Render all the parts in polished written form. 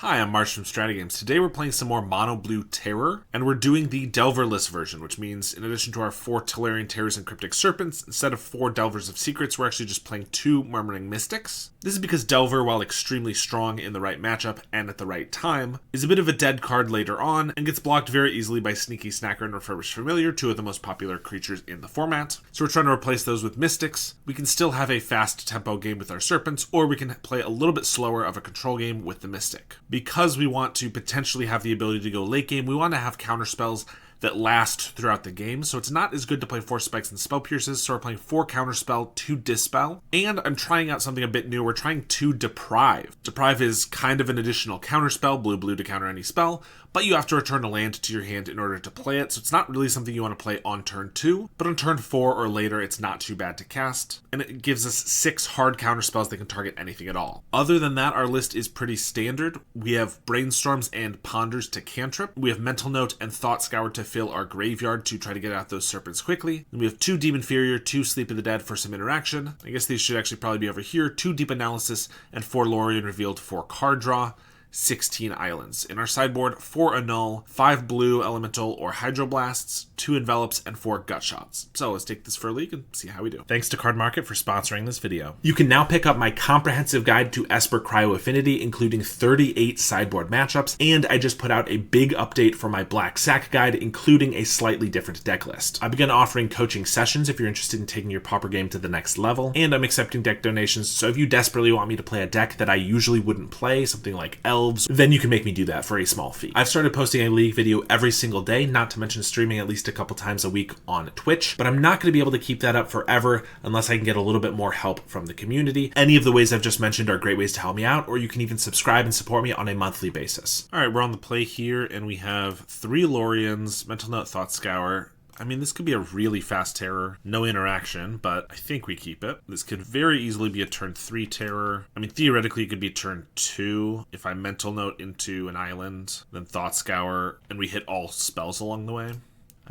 Hi, I'm Marsh from StrataGames. Today we're playing some more Mono Blue Terror, and we're doing the Delverless version, which means in addition to our 4 Tellurian Terrors and Cryptic Serpents, instead of 4 Delvers of Secrets, we're actually just playing 2 Murmuring Mystics. This is because Delver, while extremely strong in the right matchup and at the right time, is a bit of a dead card later on, and gets blocked very easily by Sneaky Snacker and Refurbished Familiar, 2 of the most popular creatures in the format. So we're trying to replace those with Mystics. We can still have a fast tempo game with our Serpents, or we can play a little bit slower of a control game with the Mystic. Because we want to potentially have the ability to go late game, we want to have counterspells that last throughout the game, so it's not as good to play 4 Spikes and Spell Pierces, so we're playing 4 Counterspell, 2 Dispel, and I'm trying out something a bit new. We're trying 2 Deprive. Deprive is kind of an additional counterspell, blue to counter any spell, but you have to return a land to your hand in order to play it, so it's not really something you want to play on turn 2, but on turn 4 or later it's not too bad to cast, and it gives us 6 hard counterspells that can target anything at all. Other than that, our list is pretty standard. We have Brainstorms and Ponders to cantrip, we have Mental Note and Thought Scour to fill our graveyard to try to get out those Serpents quickly, and we have 2 Deep Inferior, 2 Sleep of the Dead for some interaction. I guess these should actually probably be over here, 2 Deep Analysis, and 4 Lorien Revealed for card draw. 16 islands. In our sideboard, 4 Annul, 5 blue elemental or hydroblasts, 2 envelops, and 4 gut shots. So let's take this for a leak and see how we do. Thanks to Card Market for sponsoring this video. You can now pick up my comprehensive guide to Esper Cryo Affinity, including 38 sideboard matchups, and I just put out a big update for my Black Sack guide, including a slightly different deck list. I began offering coaching sessions if you're interested in taking your Pauper game to the next level, and I'm accepting deck donations, so if you desperately want me to play a deck that I usually wouldn't play, something like Elves, then you can make me do that for a small fee. I've started posting a League video every single day, not to mention streaming at least a couple times a week on Twitch, but I'm not going to be able to keep that up forever unless I can get a little bit more help from the community. Any of the ways I've just mentioned are great ways to help me out, or you can even subscribe and support me on a monthly basis. Alright, we're on the play here, and we have 3 Loriens, Mental Note, Thought Scour. I mean, this could be a really fast terror, no interaction, but I think we keep it. This could very easily be a turn 3 terror. I mean, theoretically, it could be turn 2 if I Mental Note into an island, then Thought Scour, and we hit all spells along the way.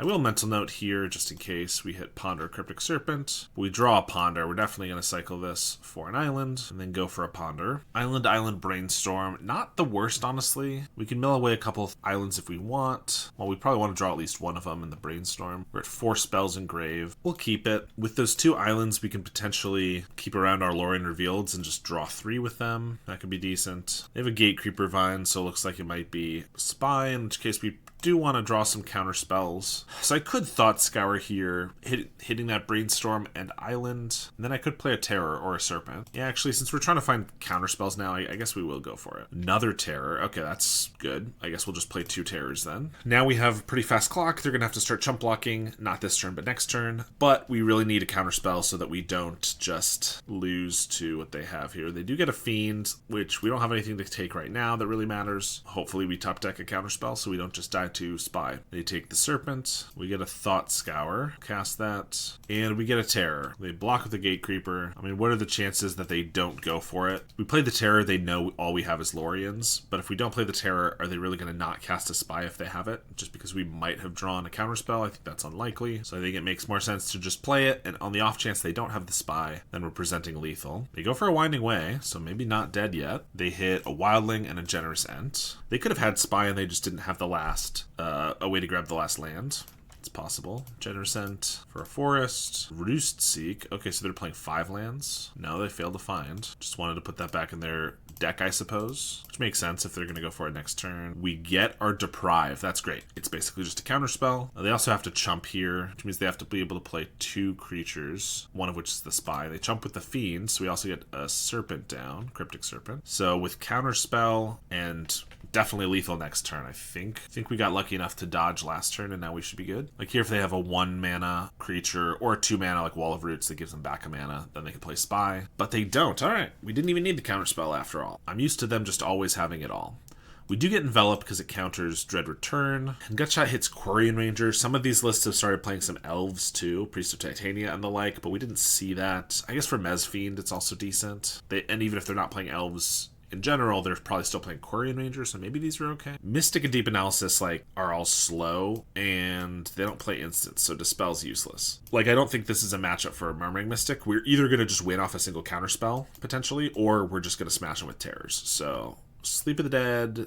I will Mental Note here just in case we hit Ponder or Cryptic Serpent. We draw a Ponder. We're definitely going to cycle this for an island and then go for a Ponder. Island, Brainstorm. Not the worst, honestly. We can mill away a couple of islands if we want. Well, we probably want to draw at least one of them in the Brainstorm. We're at 4 spells engrave. We'll keep it. With those 2 islands, we can potentially keep around our Lorien Revealeds and just draw 3 with them. That could be decent. They have a Gatecreeper Vine, so it looks like it might be Spy, in which case we do want to draw some counter spells. So I could Thought Scour here, hitting that Brainstorm and Island, and then I could play a Terror or a Serpent. Yeah, actually, since we're trying to find counter spells now, I guess we will go for it. Another Terror. Okay, that's good. I guess we'll just play 2 Terrors then. Now we have a pretty fast clock. They're going to have to start chump blocking, not this turn, but next turn. But we really need a counter spell so that we don't just lose to what they have here. They do get a Fiend, which we don't have anything to take right now that really matters. Hopefully we top deck a counter spell so we don't just die to Spy. They take the Serpent, we get a Thought Scour, cast that, and we get a Terror. They block with the Gatecreeper. I mean, what are the chances that they don't go for it? We play the Terror, they know all we have is Loriens, but if we don't play the Terror, are they really going to not cast a Spy if they have it? Just because we might have drawn a counterspell, I think that's unlikely, so I think it makes more sense to just play it, and on the off chance they don't have the Spy, then we're presenting lethal. They go for a Winding Way, so maybe not dead yet. They hit a Wildling and a Generous Ent. They could have had Spy and they just didn't have the last a way to grab the last land. It's possible. Generous Ent for a forest. Roost Seek. Okay, so they're playing 5 lands. No, they failed to find. Just wanted to put that back in their deck, I suppose. Which makes sense if they're going to go for it next turn. We get our Deprive. That's great. It's basically just a counterspell. They also have to chump here, which means they have to be able to play 2 creatures, one of which is the Spy. They chump with the Fiend, so we also get a Serpent down, Cryptic Serpent. So with counterspell and definitely lethal next turn, I think we got lucky enough to dodge last turn, and now we should be good. Like here, if they have a 1 mana creature or a 2 mana like Wall of Roots that gives them back a mana, then they can play Spy. But they don't. All right, we didn't even need the counterspell after all. I'm used to them just always having it all. We do get Envelop because it counters Dread Return, and Gutshot hits Quarian Ranger. Some of these lists have started playing some Elves too, Priest of Titania and the like, but we didn't see that. I guess for Mezfiend it's also decent. And even if they're not playing Elves in general, they're probably still playing Quarian Ranger, so maybe these are okay. Mystic and Deep Analysis are all slow, and they don't play instants, so Dispel's useless. I don't think this is a matchup for a Murmuring Mystic. We're either going to just win off a single counterspell, potentially, or we're just going to smash them with Terrors. So Sleep of the Dead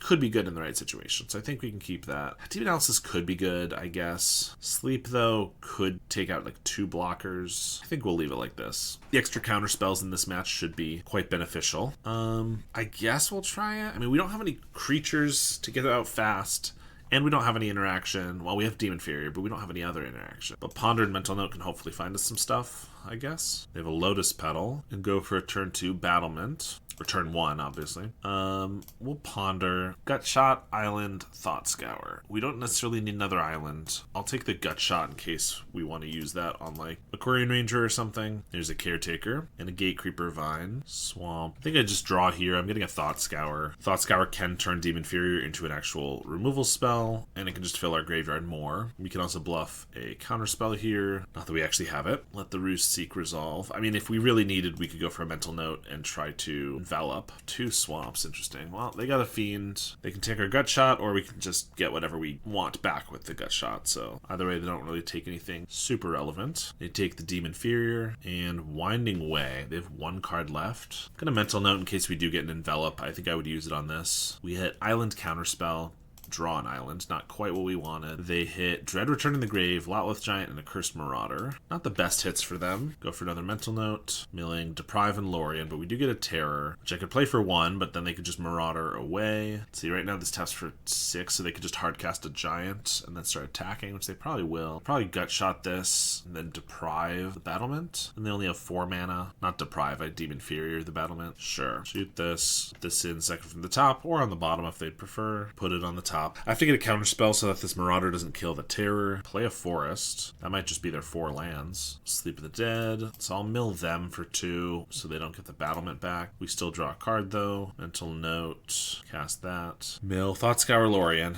could be good in the right situation, so I think we can keep that. Deep Analysis could be good, I guess. Sleep, though, could take out like 2 blockers. I think we'll leave it like this. The extra counter spells in this match should be quite beneficial. I guess we'll try it. I mean, we don't have any creatures to get out fast. And we don't have any interaction. Well, we have Demon Fury, but we don't have any other interaction. But Ponder and Mental Note can hopefully find us some stuff, I guess. They have a Lotus Petal and go for a turn 2 Battlement. Or turn 1, obviously. We'll Ponder. Gut Shot, Island, Thought Scour. We don't necessarily need another island. I'll take the Gut Shot in case we want to use that on like Aquarian Ranger or something. There's a Caretaker and a Gate Creeper Vine. Swamp. I think I just draw here. I'm getting a Thought Scour. Thought Scour can turn Demon Fury into an actual removal spell, and it can just fill our graveyard more. We can also bluff a Counterspell here. Not that we actually have it. Let the Roost seek resolve. I mean, if we really needed, we could go for a Mental Note and try to envelop 2 swamps. Interesting. Well, they got a Fiend. They can take our Gut Shot, or we can just get whatever we want back with the Gut Shot. So either way, they don't really take anything super relevant. They take the Demon Fury and Winding Way. They have 1 card left. Got a Mental Note in case we do get an envelop. I think I would use it on this. We hit Island Counterspell. Draw an island, not quite what we wanted. They hit Dread Returning the Grave, Lotleth Giant, and a Cursed Marauder. Not the best hits for them. Go for another Mental Note, milling Deprive and Lorien, but we do get a Terror, which I could play for 1, but then they could just Marauder away. See, right now this taps for 6, so they could just hardcast a Giant and then start attacking, which they probably will. Probably Gut Shot this, and then Deprive the Battlement. And they only have 4 mana. Not Deprive, I Demon Fury the Battlement. Sure. Shoot this in second from the top, or on the bottom if they'd prefer. Put it on the top. I have to get a Counterspell so that this Marauder doesn't kill the Terror. Play a Forest. That might just be their 4 lands. Sleep of the Dead. So I'll mill them for 2 so they don't get the Battlement back. We still draw a card though. Mental Note. Cast that. Mill Thought Scour Lorien.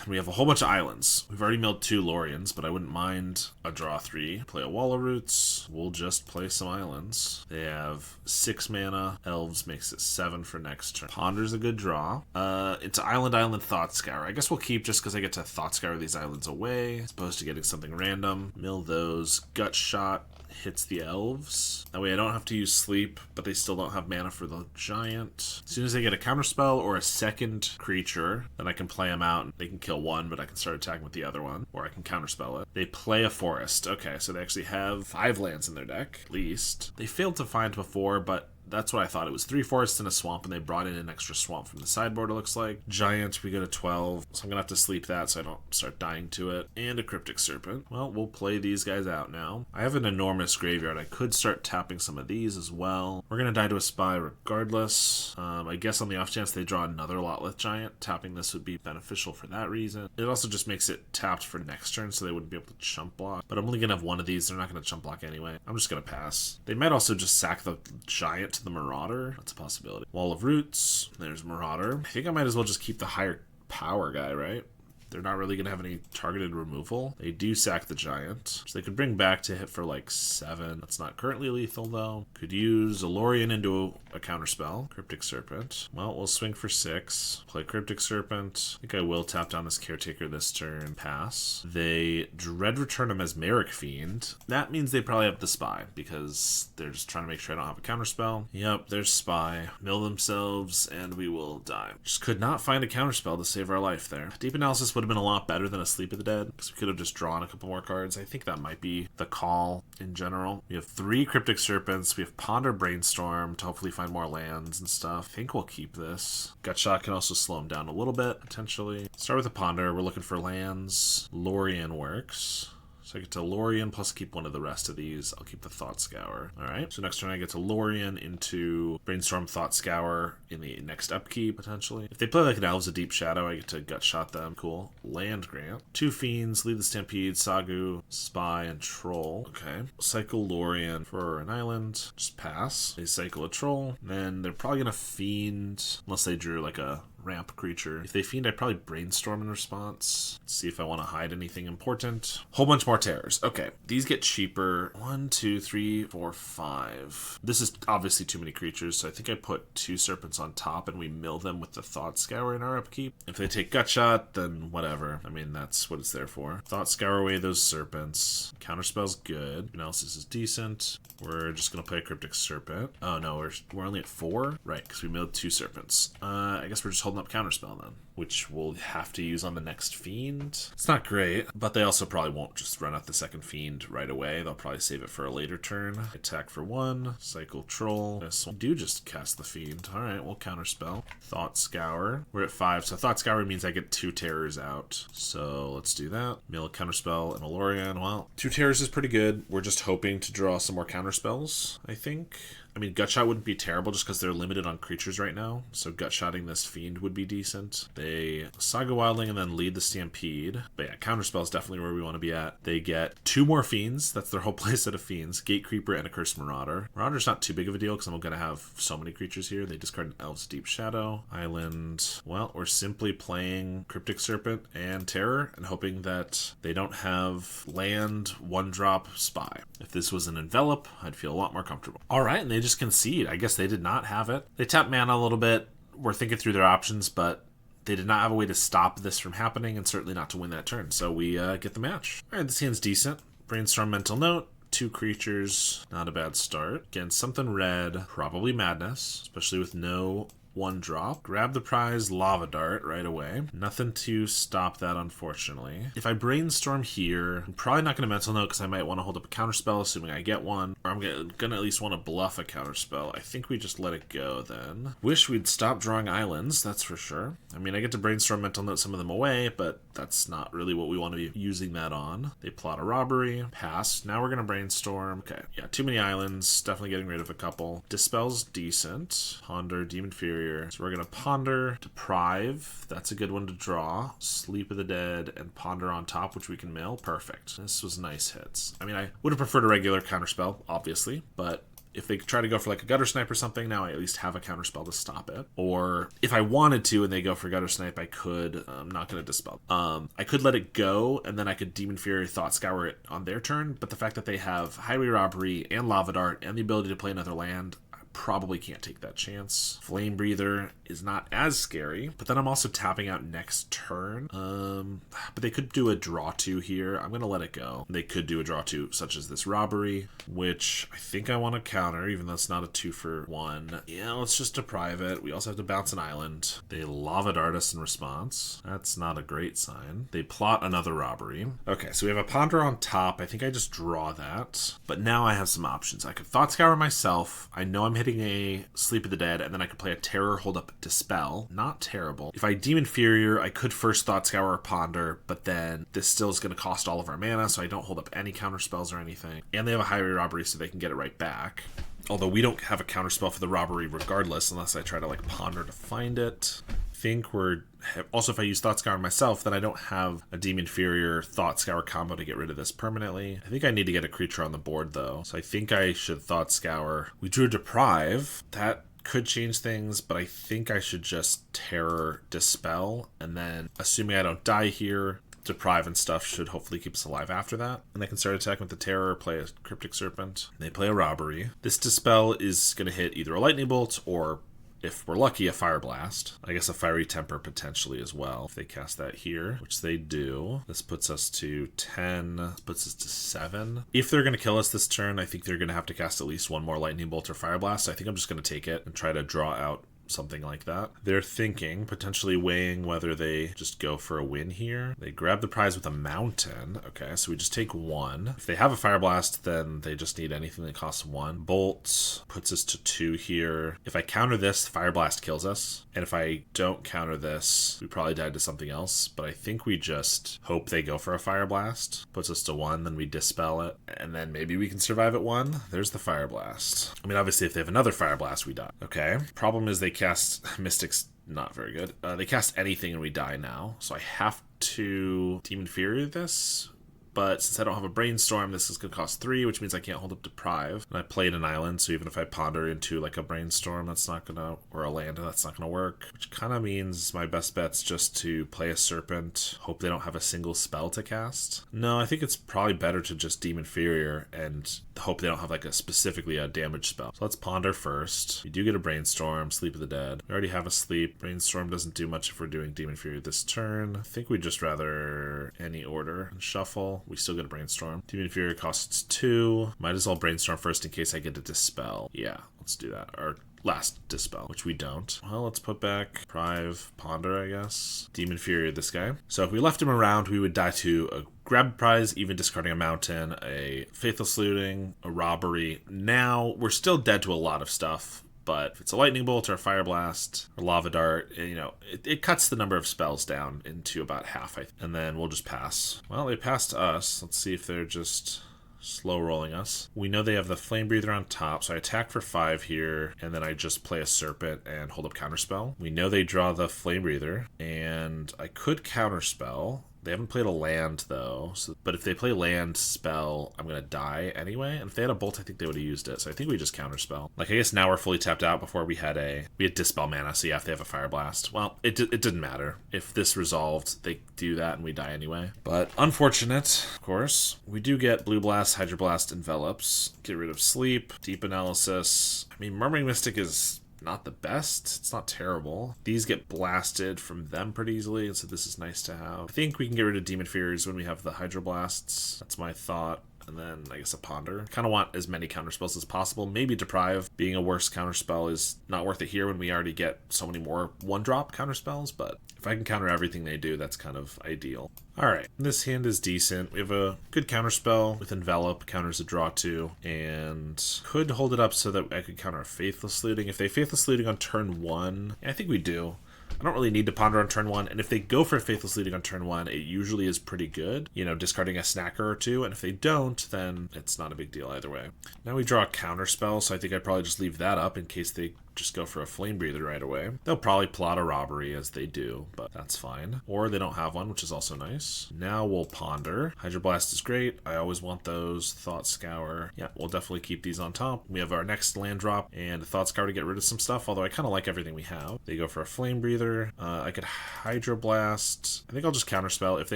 We have a whole bunch of islands. We've already milled 2 Loriens, but I wouldn't mind a draw 3. Play a Wall of Roots. We'll just play some islands. They have 6 mana. Elves makes it 7 for next turn. Ponder's a good draw. It's Island Thought Scour. I guess we'll keep just because I get to Thought Scour these islands away, as opposed to getting something random. Mill those. Gut Shot hits the elves. That way I don't have to use sleep, but they still don't have mana for the giant. As soon as they get a counterspell or a second creature, then I can play them out. They can kill one, but I can start attacking with the other one, or I can counterspell it. They play a forest. Okay, so they actually have 5 lands in their deck, at least. They failed to find before, but that's what I thought. It was 3 forests and a swamp, and they brought in an extra swamp from the sideboard, it looks like. Giant, we go to 12, so I'm gonna have to sleep that so I don't start dying to it. And a Cryptic Serpent. Well, we'll play these guys out now. I have an enormous graveyard. I could start tapping some of these as well. We're gonna die to a spy regardless. I guess on the off chance they draw another Lotleth Giant, tapping this would be beneficial for that reason. It also just makes it tapped for next turn, so they wouldn't be able to chump block. But I'm only gonna have one of these. They're not gonna chump block anyway. I'm just gonna pass. They might also just sack the Giant to the Marauder. That's a possibility. Wall of Roots. There's Marauder. I think I might as well just keep the higher power guy, right? They're not really going to have any targeted removal. They do sack the Giant, which they could bring back to hit for like 7. That's not currently lethal though. Could use a Lorien into a counterspell. Cryptic Serpent. Well, we'll swing for 6. Play Cryptic Serpent. I think I will tap down this Caretaker this turn. Pass. They Dread Return him as Merrick Fiend. That means they probably have the Spy, because they're just trying to make sure I don't have a counterspell. Yep, there's Spy. Mill themselves, and we will die. Just could not find a counterspell to save our life there. Deep Analysis would have been a lot better than a Sleep of the Dead, because we could have just drawn a couple more cards. I think that might be the call in general. We have 3 Cryptic Serpents. We have Ponder Brainstorm to hopefully find more lands and stuff. I think we'll keep this. Gutshot can also slow him down a little bit, potentially. Start with a Ponder. We're looking for lands. Lorien works. So I get to Lorien, plus keep one of the rest of these. I'll keep the Thought Scour. Alright, so next turn I get to Lorien into Brainstorm, Thought Scour in the next upkeep, potentially. If they play like an Elves of Deep Shadow, I get to Gut Shot them. Cool. Land Grant. 2 Fiends, Lead the Stampede, Sagu, Spy, and Troll. Okay. Cycle Lorien for an island. Just pass. They cycle a Troll. Then they're probably going to Fiend, unless they drew like a ramp creature. If they fiend, I'd probably brainstorm in response. Let's see if I want to hide anything important. Whole bunch more terrors. Okay, these get cheaper. 1, 2, 3, 4, 5. This is obviously too many creatures, so I think I put 2 serpents on top and we mill them with the Thought Scour in our upkeep. If they take Gutshot, then whatever. I mean, that's what it's there for. Thought Scour away those serpents. Counterspell's good. Analysis is decent. We're just gonna play a Cryptic Serpent. Oh no, we're only at 4? Right, because we milled 2 serpents. I guess we're just holding up Counterspell then, which we'll have to use on the next Fiend. It's not great, but they also probably won't just run out the second Fiend right away. They'll probably save it for a later turn. Attack for 1, Cycle Troll. This one. Do just cast the Fiend. Alright, we'll Counterspell. Thought Scour. We're at 5, so Thought Scour means I get 2 terrors out. So let's do that. Mill Counterspell and Alorian. Well, 2 terrors is pretty good. We're just hoping to draw some more Counterspells, I think. I mean, Gutshot wouldn't be terrible just because they're limited on creatures right now, so Gutshotting this Fiend would be decent. They Saga Wildling and then lead the Stampede. But yeah, Counterspell is definitely where we want to be at. They get 2 more Fiends. That's their whole playset of Fiends. Gate Creeper and a Cursed Marauder. Marauder's not too big of a deal because I'm going to have so many creatures here. They discard an Elves Deep Shadow. Island. Well, we're simply playing Cryptic Serpent and Terror and hoping that they don't have land 1-drop Spy. If this was an Envelop, I'd feel a lot more comfortable. Alright, and they just concede. I guess they did not have it. They tap mana a little bit. We're thinking through their options, but they did not have a way to stop this from happening and certainly not to win that turn. So we get the match. Alright, this hand's decent. Brainstorm Mental Note. 2 creatures. Not a bad start. Again, something red. Probably Madness, especially with no 1-drop. Grab the prize, Lava Dart right away. Nothing to stop that, unfortunately. If I brainstorm here, I'm probably not going to Mental Note because I might want to hold up a Counterspell, assuming I get one. Or I'm going to at least want to bluff a Counterspell. I think we just let it go then. Wish we'd stop drawing islands, that's for sure. I mean, I get to brainstorm Mental Note some of them away, but that's not really what we want to be using that on. They plot a robbery. Pass. Now we're going to brainstorm. Okay, yeah, too many islands. Definitely getting rid of a couple. Dispel's decent. Ponder, Demon Fury. So we're going to Ponder, Deprive. That's a good one to draw. Sleep of the Dead and Ponder on top, which we can mill. Perfect. This was nice hits. I mean, I would have preferred a regular Counterspell, obviously, but if they try to go for like a Gutter Snipe or something, now I at least have a Counterspell to stop it. Or if I wanted to and they go for Gutter Snipe, I could. I'm not going to Dispel. I could let it go and then I could Demon Fury, Thought Scour it on their turn. But the fact that they have Highway Robbery and Lava Dart and the ability to play another land, probably can't take that chance. Flame Breather is not as scary, but then I'm also tapping out next turn. But they could do a draw 2 here. I'm gonna let it go. They could do a draw 2, such as this robbery, which I think I want to counter, even though it's not a 2-for-1. Yeah, let's just deprive it. We also have to bounce an island. They Lava Dart us in response. That's not a great sign. They plot another robbery. Okay, so we have a Ponder on top. I think I just draw that. But now I have some options. I could Thought Scour myself. I know I'm hitting a Sleep of the Dead, and then I could play a Terror, hold up Dispel. Not terrible. If I Demon Fury, I could first Thought Scour or Ponder, but then this still is going to cost all of our mana, so I don't hold up any Counterspells or anything. And they have a Highway Robbery, so they can get it right back. Although we don't have a Counterspell for the robbery regardless, unless I try to like Ponder to find it. I think we're... Also, if I use Thought Scour myself, then I don't have a Demon Fury or Thought Scour combo to get rid of this permanently. I think I need to get a creature on the board, though. So I think I should Thought Scour. We drew Deprive. That could change things, but I think I should just Terror Dispel. And then, assuming I don't die here, Deprive and stuff should hopefully keep us alive after that. And they can start attacking with the Terror, play a Cryptic Serpent. They play a Robbery. This Dispel is going to hit either a Lightning Bolt or, if we're lucky, a Fire Blast. I guess a Fiery Temper potentially as well, if they cast that here, which they do. This puts us to 10, puts us to 7. If they're going to kill us this turn, I think they're going to have to cast at least one more Lightning Bolt or Fire Blast. So I think I'm just going to take it and try to draw out something like that. They're thinking, potentially weighing whether they just go for a win here. They grab the prize with a mountain. Okay, so we just take 1. If they have a Fire Blast, then they just need anything that costs 1. Bolt puts us to 2 here. If I counter this, Fire Blast kills us. And if I don't counter this, we probably died to something else. But I think we just hope they go for a Fire Blast. Puts us to 1, then we Dispel it. And then maybe we can survive at 1. There's the Fire Blast. I mean, obviously, if they have another Fire Blast, we die. Okay. Problem is they cast Mystics, not very good. They cast anything and we die now. So I have to Demon Fury this. but since I don't have a Brainstorm, this is going to cost 3, which means I can't hold up Deprive. And I played an island, so even if I ponder into like a Brainstorm, that's not going to, or a land, that's not going to work. Which kind of means my best bet's just to play a Serpent, hope they don't have a single spell to cast. No, I think it's probably better to just Demon Inferior and hope they don't have like specifically a damage spell. So let's ponder first. We do get a Brainstorm, Sleep of the Dead. We already have a Sleep. Brainstorm doesn't do much if we're doing Demon Inferior this turn. I think we'd just rather any order and shuffle. We still get a Brainstorm. Demon Inferior costs 2. Might as well Brainstorm first in case I get a Dispel. Yeah, let's do that. Or last Dispel, which we don't. Well, let's put back Prive, Ponder, I guess. Demon Inferior, this guy. So if we left him around, we would die to a Grab Prize, even discarding a Mountain, a Faithless Looting, a Robbery. Now, we're still dead to a lot of stuff. But if it's a Lightning Bolt or a Fire Blast or Lava Dart, it cuts the number of spells down into about half, and then we'll just pass. Well, they passed us. Let's see if they're just slow rolling us. We know they have the Flame Breather on top, so I attack for 5 here, and then I just play a Serpent and hold up Counterspell. We know they draw the Flame Breather, and I could Counterspell. They haven't played a land, though. But if they play land spell, I'm going to die anyway. And if they had a bolt, I think they would have used it. So I think we just Counterspell. Like, I guess now we're fully tapped out. Before we had Dispel mana, so yeah, if they have a Fire Blast. Well, it didn't matter. If this resolved, they do that and we die anyway. But unfortunate, of course. We do get Blue Blast, Hydroblast, Envelops. Get rid of Sleep, Deep Analysis. I mean, Murmuring Mystic is not the best. It's not terrible. These get blasted from them pretty easily, and so this is nice to have. I think we can get rid of Demon Furies when we have the Hydroblasts. That's my thought. And then, I guess, a Ponder. Kind of want as many counterspells as possible. Maybe Deprive. Being a worse counterspell is not worth it here when we already get so many more one-drop counterspells, but if I can counter everything they do, that's kind of ideal. Alright, this hand is decent. We have a good counterspell with Envelop, counters a draw 2, and could hold it up so that I could counter a Faithless Looting. If they Faithless Looting on turn 1, I think we do. I don't really need to ponder on turn 1, and if they go for a Faithless Looting on turn 1, it usually is pretty good, discarding a snacker or 2, and if they don't, then it's not a big deal either way. Now we draw a Counterspell, so I think I'd probably just leave that up in case they just go for a Flame Breather right away. They'll probably plot a Robbery as they do, but that's fine. Or they don't have one, which is also nice. Now we'll Ponder. Hydroblast is great. I always want those. Thought Scour. Yeah, we'll definitely keep these on top. We have our next land drop and a Thought Scour to get rid of some stuff, although I kind of like everything we have. They go for a Flame Breather. I could Hydroblast. I think I'll just Counterspell. If they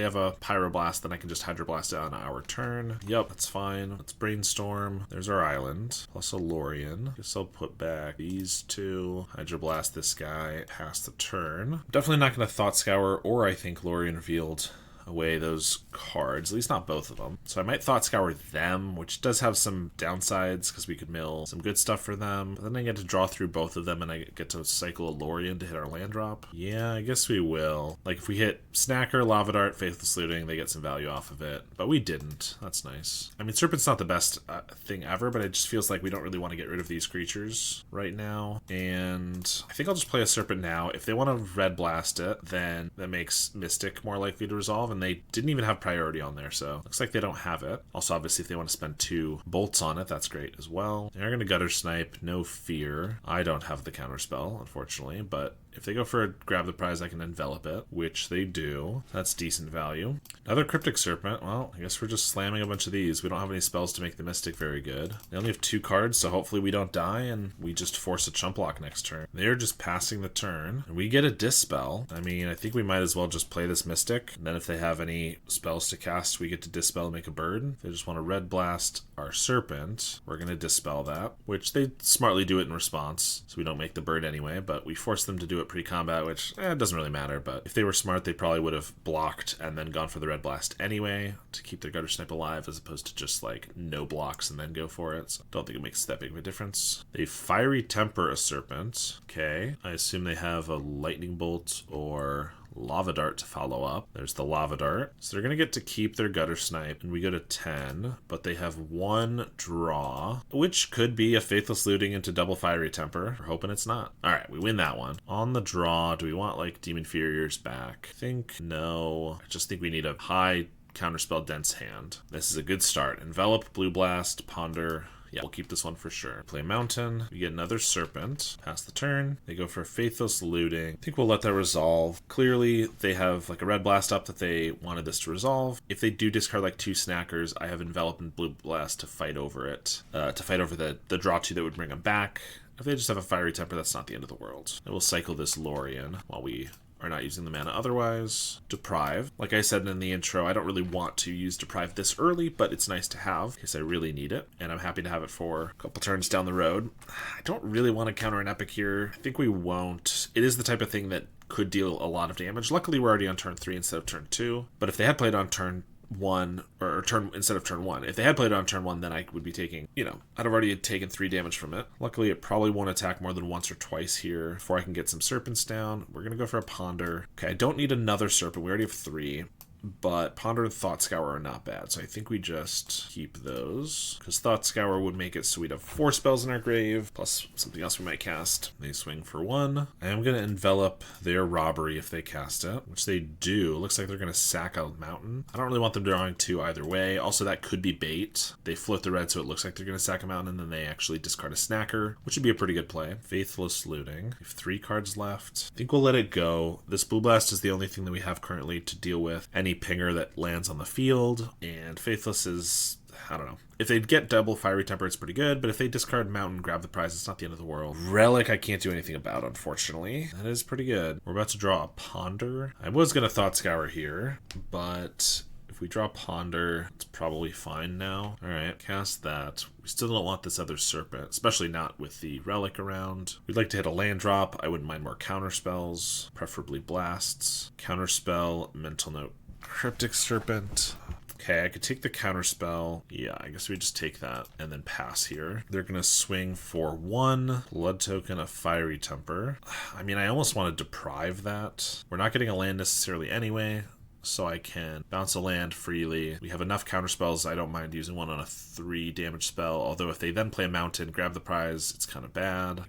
have a Pyroblast, then I can just Hydroblast it on our turn. Yep, that's fine. Let's Brainstorm. There's our island. Plus a Lorien. Guess I'll put back these 2, Hydroblast this guy, pass the turn. Definitely not going to Thought Scour, or I think Lorien Revealed away those cards, at least not both of them. So I might Thought Scour them, which does have some downsides because we could mill some good stuff for them. But then I get to draw through both of them and I get to cycle a Lorien to hit our land drop. Yeah, I guess we will. Like if we hit Snacker, Lava Dart, Faithless Looting, they get some value off of it. But we didn't. That's nice. I mean, Serpent's not the best thing ever, but it just feels like we don't really want to get rid of these creatures right now. And I think I'll just play a Serpent now. If they want to Red Blast it, then that makes Mystic more likely to resolve, and they didn't even have priority on there, so looks like they don't have it. Also, obviously, if they want to spend 2 bolts on it, that's great as well. They're going to Gutter Snipe, no fear. I don't have the Counterspell, unfortunately, but if they go for a Grab the Prize, I can Envelop it, which they do. That's decent value. Another Cryptic Serpent. Well, I guess we're just slamming a bunch of these. We don't have any spells to make the Mystic very good. They only have 2 cards, so hopefully we don't die, and we just force a Chump Block next turn. They're just passing the turn, and we get a Dispel. I mean, I think we might as well just play this Mystic, and then if they have any spells to cast, we get to Dispel and make a bird. If they just want to Red Blast our Serpent, we're going to Dispel that, which they smartly do it in response, so we don't make the bird anyway, but we force them to do it pre-combat, which it doesn't really matter, but if they were smart, they probably would have blocked and then gone for the Red Blast anyway to keep their Gutter Snipe alive, as opposed to just like no blocks and then go for it. So don't think it makes that big of a difference. They Fiery Temper a Serpent. Okay, I assume they have a Lightning Bolt or Lava Dart to follow up. There's the Lava Dart. So they're going to get to keep their Gutter Snipe, and we go to 10, but they have 1 draw, which could be a Faithless Looting into double Fiery Temper. We're hoping it's not. All right, we win that one. On the draw, do we want like Demon Furious back? I think no. I just think we need a high Counterspell dense hand. This is a good start. Envelop, Blue Blast, Ponder. Yeah, we'll keep this one for sure. Play Mountain. We get another Serpent. Pass the turn. They go for Faithless Looting. I think we'll let that resolve. Clearly, they have like a red blast up that they wanted this to resolve. If they do discard like 2 Snackers, I have Envelop and Blue Blast to fight over it. To fight over the draw 2 that would bring them back. If they just have a Fiery Temper, that's not the end of the world. And we'll cycle this Lorien while we are not using the mana otherwise. Deprive. Like I said in the intro, I don't really want to use Deprive this early, but it's nice to have because I really need it. And I'm happy to have it for a couple turns down the road. I don't really want to counter an Epic here. I think we won't. It is the type of thing that could deal a lot of damage. Luckily, we're already on turn 3 instead of turn 2. But if they had played on turn 1 or turn instead of turn 1. If they had played it on turn 1, then I would be taking, I'd have already taken 3 damage from it. Luckily, it probably won't attack more than once or twice here before I can get some Serpents down. We're going to go for a Ponder. Okay, I don't need another Serpent. We already have 3. But Ponder and Thought Scour are not bad, so I think we just keep those. Because Thought Scour would make it so we'd have 4 spells in our grave, plus something else we might cast. They swing for 1. I am going to envelop their Robbery if they cast it, which they do. It looks like they're going to sack a mountain. I don't really want them drawing 2 either way. Also, that could be bait. They float the red, so it looks like they're going to sack a mountain, and then they actually discard a Snacker, which would be a pretty good play. Faithless Looting. We have 3 cards left. I think we'll let it go. This Blue Blast is the only thing that we have currently to deal with. Any pinger that lands on the field, and Faithless is, I don't know. If they get double Fiery Temper, it's pretty good, but if they discard Mountain, grab the prize, it's not the end of the world. Relic, I can't do anything about, unfortunately. That is pretty good. We're about to draw a Ponder. I was going to Thought Scour here, but if we draw Ponder, it's probably fine now. All right, cast that. We still don't want this other Serpent, especially not with the Relic around. We'd like to hit a land drop. I wouldn't mind more Counterspells, preferably Blasts. Counterspell, Mental Note, Cryptic Serpent. Okay, I could take the Counterspell. Yeah, I guess we just take that and then pass here. They're going to swing for 1 Blood Token, a Fiery Temper. I mean, I almost want to deprive that. We're not getting a land necessarily anyway, so I can bounce a land freely. We have enough Counterspells. I don't mind using one on a 3 damage spell, although if they then play a Mountain, grab the prize, it's kind of bad.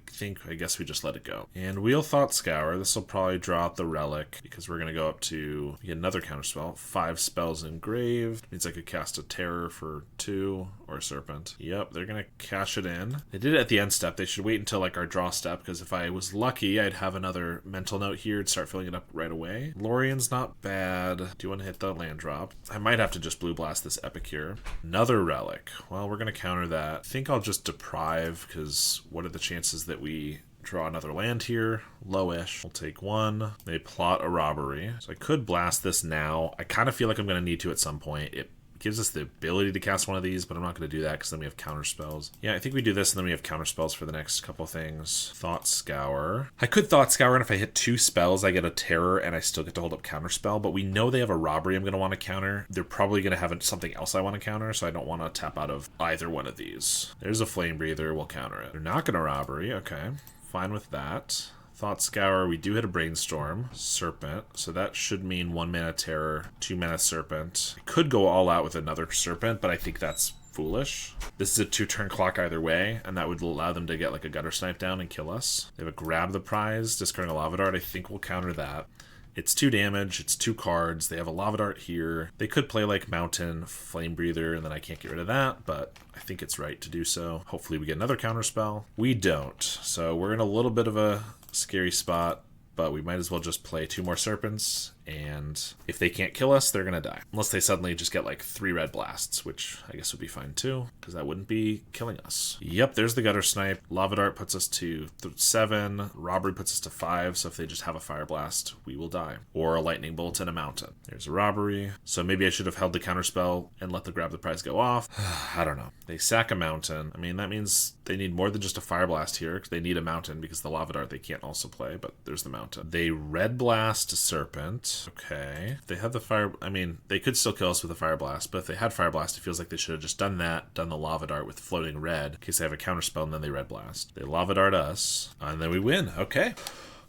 I guess we just let it go. And we'll Thought Scour. This will probably draw out the Relic, because we're going to go up to get another Counterspell. 5 spells engraved. Means I could cast a Terror for 2, or a Serpent. Yep, they're going to cash it in. They did it at the end step. They should wait until like our draw step, because if I was lucky, I'd have another Mental Note here and start filling it up right away. Lorien's not bad. Do you want to hit the land drop? I might have to just Blue Blast this Epic here. Another Relic. Well, we're going to counter that. I think I'll just Deprive, because what are the chances that we draw another land here? Lowish. We'll take 1. They plot a Robbery. So I could blast this now. I kind of feel like I'm going to need to at some point. It gives us the ability to cast one of these, but I'm not going to do that because then we have Counterspells. Yeah, I think we do this and then we have Counterspells for the next couple things. Thought Scour. I could Thought Scour, and if I hit 2 spells, I get a Terror and I still get to hold up Counterspell, but we know they have a Robbery I'm going to want to counter. They're probably going to have something else I want to counter, so I don't want to tap out of either one of these. There's a Flame Breather. We'll counter it. They're not going to Robbery. Okay, fine with that. Thought Scour, we do hit a Brainstorm. Serpent, so that should mean 1 mana Terror, 2 mana Serpent. I could go all out with another Serpent, but I think that's foolish. This is a 2-turn clock either way, and that would allow them to get like a Gutter Snipe down and kill us. They have a Grab the Prize, discarding a Lava Dart. I think we'll counter that. It's 2 damage, it's 2 cards, they have a Lava Dart here. They could play like Mountain, Flame Breather, and then I can't get rid of that, but I think it's right to do so. Hopefully we get another Counterspell. We don't, so we're in a little bit of a scary spot, but we might as well just play 2 more Serpents, and if they can't kill us, they're gonna die. Unless they suddenly just get like 3 red blasts, which I guess would be fine too, because that wouldn't be killing us. Yep, there's the Gutter Snipe. Lava Dart puts us to 7. Robbery puts us to 5, so if they just have a Fire Blast, we will die. Or a Lightning Bolt and a Mountain. There's a Robbery. So maybe I should have held the Counterspell and let the Grab the Prize go off. I don't know. They sack a Mountain. I mean, that means they need more than just a Fire Blast here, because they need a Mountain, because the Lava Dart they can't also play, but there's the Mountain. They Red Blast a Serpent. Okay. They have the Fire... I mean, they could still kill us with a Fire Blast, but if they had Fire Blast, it feels like they should have just done that, done the Lava Dart with floating red, in case they have a Counterspell, and then they Red Blast. They Lava Dart us, and then we win. Okay.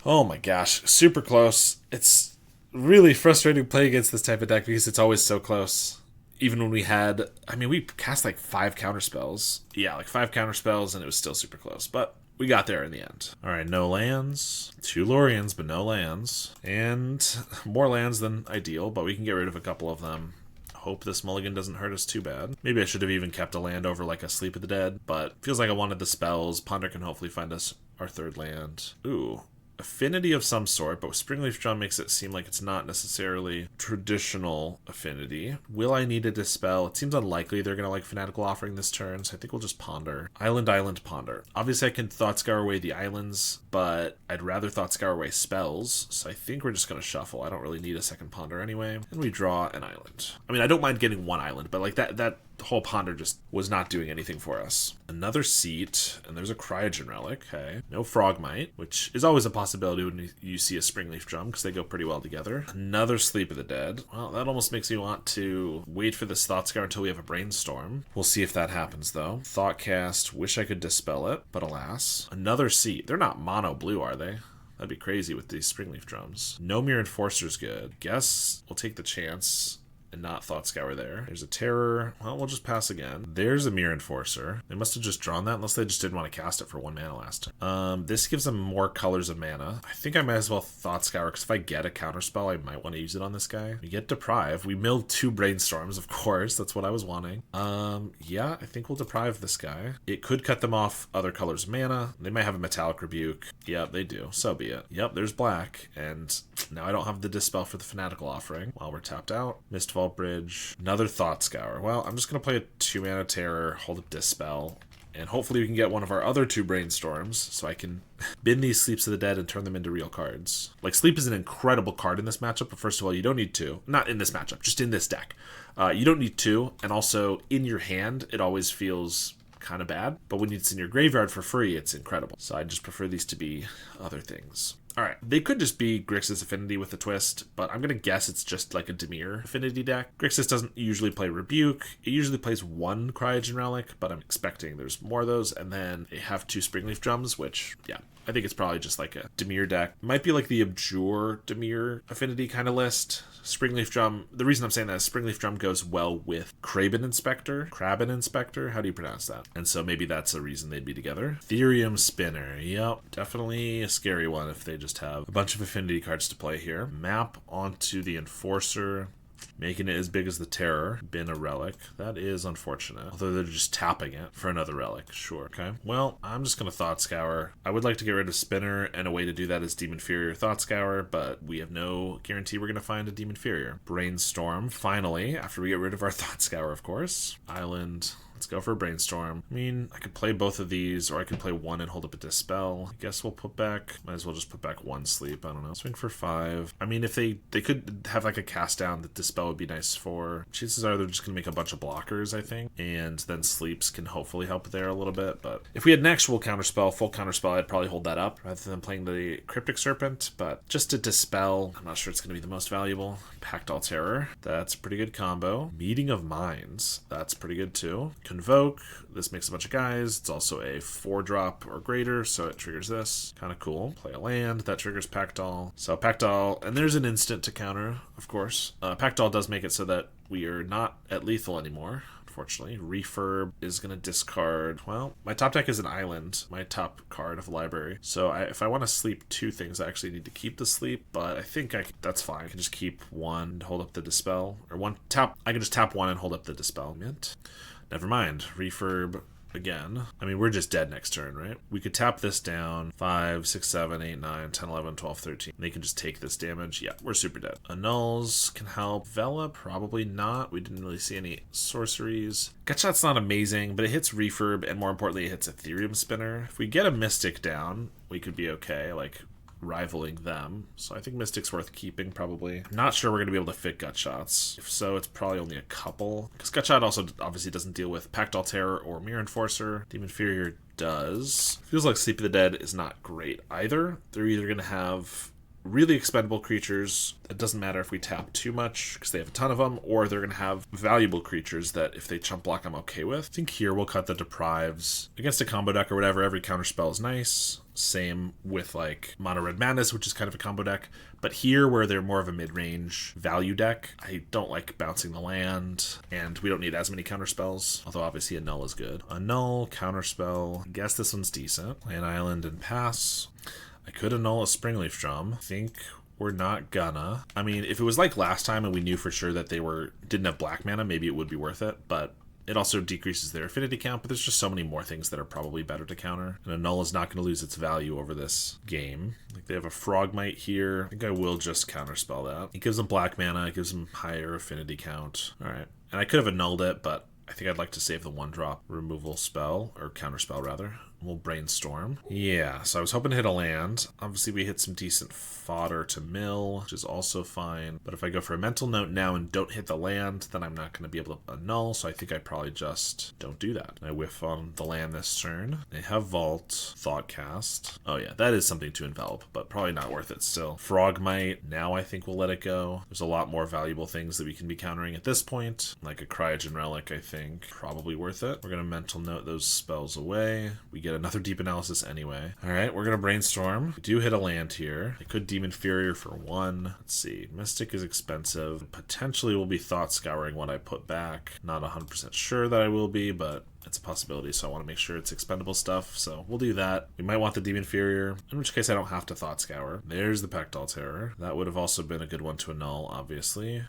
Oh my gosh. Super close. It's really frustrating to play against this type of deck because it's always so close. Even when we had... I mean, we cast like 5 Counterspells. Yeah, like 5 Counterspells, and it was still super close, but... we got there in the end. All right, no lands. 2 Loriens, but no lands. And more lands than ideal, but we can get rid of a couple of them. hope this mulligan doesn't hurt us too bad. Maybe I should have even kept a land over like a Sleep of the Dead, but feels like I wanted the spells. Ponder can hopefully find us our third land. Ooh. Affinity of some sort, but with Springleaf Drum makes it seem like it's not necessarily traditional affinity. Will I need a Dispel? It seems unlikely they're going to like Fanatical Offering this turn, so I think we'll just Ponder. Island, Ponder. Obviously I can Thought Scour away the islands, but I'd rather Thought Scour away spells, so I think we're just going to shuffle. I don't really need a second Ponder anyway. And we draw an island. I mean, I don't mind getting one island, but like that whole Ponder just was not doing anything for us. Another Seat, and there's a Cryogen Relic. Okay. No Frogmite, which is always a possibility when you see a Springleaf Drum, because they go pretty well together. Another Sleep of the Dead. Well, that almost makes me want to wait for this Thought Scour until we have a Brainstorm. We'll see if that happens, though. Thoughtcast, wish I could Dispel it, but alas. Another Seat. They're not mono blue, are they? That'd be crazy with these Springleaf Drums. No Mere Enforcer's good. Guess we'll take the chance and not Thought Scour there. There's a Terror. Well, we'll just pass again. There's a Mere Enforcer. They must have just drawn that, unless they just didn't want to cast it for 1 mana last time. This gives them more colors of mana. I think I might as well Thought Scour, because if I get a Counterspell, I might want to use it on this guy. We get Deprive. We milled 2 Brainstorms, of course. That's what I was wanting. Yeah, I think we'll Deprive this guy. It could cut them off other colors of mana. They might have a Metallic Rebuke. Yep, they do. So be it. Yep, there's black. And now I don't have the Dispel for the Fanatical Offering while we're tapped out. Mistfall Bridge. Another Thought Scour. Well, I'm just going to play a 2-mana Terror, hold a Dispel, and hopefully we can get one of our other 2 Brainstorms so I can bin these Sleeps of the Dead and turn them into real cards. Like, Sleep is an incredible card in this matchup, but first of all, you don't need 2. Not in this matchup, just in this deck. You don't need 2, and also in your hand, it always feels kind of bad, but when it's in your graveyard for free, it's incredible. So I just prefer these to be other things. Alright, they could just be Grixis Affinity with a twist, but I'm going to guess it's just like a Dimir Affinity deck. Grixis doesn't usually play Rebuke. It usually plays 1 Cryogen Relic, but I'm expecting there's more of those, and then they have 2 Springleaf Drums, which, yeah, I think it's probably just like a Dimir deck. Might be like the Abjure Dimir Affinity kind of list. Springleaf Drum, the reason I'm saying that is Springleaf Drum goes well with Kraben Inspector, how do you pronounce that? And so maybe that's a reason they'd be together. Therium Spinner, yep, definitely a scary one if they just have a bunch of affinity cards to play here. Map onto the Enforcer, making it as big as the Terror. Bin a relic. That is unfortunate. Although they're just tapping it for another relic. Sure. Okay. Well, I'm just going to Thought Scour. I would like to get rid of Spinner, and a way to do that is Demon Inferior Thought Scour, but we have no guarantee we're going to find a Demon Inferior. Brainstorm, finally, after we get rid of our Thought Scour, of course. Island. Let's go for a Brainstorm. I mean, I could play both of these, or I could play 1 and hold up a Dispel. I guess we'll put back, might as well just put back 1 Sleep. I don't know. Swing for 5. I mean, if they could have like a cast down, the Dispel would be nice for. Chances are they're just going to make a bunch of blockers, I think. And then Sleeps can hopefully help there a little bit. But if we had an actual Counterspell, full Counterspell, I'd probably hold that up rather than playing the Cryptic Serpent. But just to Dispel, I'm not sure it's going to be the most valuable. Pactol Terror. That's a pretty good combo. Meeting of Minds. That's pretty good too. Convoke. This makes a bunch of guys. It's also a 4-drop or greater, so it triggers this. Kind of cool. Play a land. That triggers Pactol. So Pactol, and there's an instant to counter, of course. Pactol does make it so that we are not at lethal anymore. Unfortunately, Refurb is going to discard. Well, my top deck is an island, my top card of the library. So if I want to sleep 2 things, I actually need to keep the sleep, but I think that's fine. I can just keep 1 and hold up the Dispel, or 1 tap. I can just tap 1 and hold up the Dispel. Mint. Never mind. Refurb again. I mean, we're just dead next turn, right? We could tap this down. 5, 6, 7, 8, 9, 10, 11, 12, 13. They can just take this damage. Yeah, we're super dead. Annuls can help. Vela, probably not. We didn't really see any sorceries. Gutshot's not amazing, but it hits Refurb, and more importantly, it hits Ethereum Spinner. If we get a Mystic down, we could be okay. Like, rivaling them. So I think Mystic's worth keeping, probably. I'm not sure we're going to be able to fit Gutshots. If so, it's probably only a couple. Because Gutshot also obviously doesn't deal with Pactol Terror or Mere Enforcer. Demon Inferior does. Feels like Sleep of the Dead is not great either. They're either going to have really expendable creatures. It doesn't matter if we tap too much because they have a ton of them, or they're going to have valuable creatures that if they chump block, I'm okay with. I think here we'll cut the Deprives. Against a combo deck or whatever, every counterspell is nice. Same with like Mono Red Madness, which is kind of a combo deck. But here, where they're more of a mid-range value deck, I don't like bouncing the land, and we don't need as many counterspells. Although obviously Annul is good. Annul, Counterspell. I guess this one's decent. Play an island and pass. I could annul a Springleaf Drum. I think We're not gonna. I mean, if it was like last time and we knew for sure that they didn't have black mana, maybe it would be worth it, but it also decreases their affinity count, but there's just so many more things that are probably better to counter. And a null is not going to lose its value over this game. Like they have a Frogmite here. I think I will just counterspell that. It gives them black mana, it gives them higher affinity count. Alright. And I could have annulled it, but I think I'd like to save the 1-drop removal spell, or counterspell rather. We'll brainstorm. Yeah, so I was hoping to hit a land. Obviously we hit some decent fodder to mill, which is also fine. But if I go for a mental note now and don't hit the land, then I'm not going to be able to annul, so I think I probably just don't do that. I whiff on the land this turn. They have Vault, Thoughtcast. Oh yeah, that is something to envelop, but probably not worth it still. Frogmite, now I think we'll let it go. There's a lot more valuable things that we can be countering at this point, like a Cryogen Relic, I think. Probably worth it. We're going to mental note those spells away. We get another deep analysis anyway. Alright, we're going to brainstorm. We do hit a land here. I could Demon Furier for 1. Let's see. Mystic is expensive. Potentially will be Thought Scouring what I put back. Not 100% sure that I will be, but it's a possibility, so I want to make sure it's expendable stuff, so we'll do that. We might want the Demon Furier, in which case I don't have to Thought Scour. There's the Pectol Terror. That would have also been a good one to annul, obviously.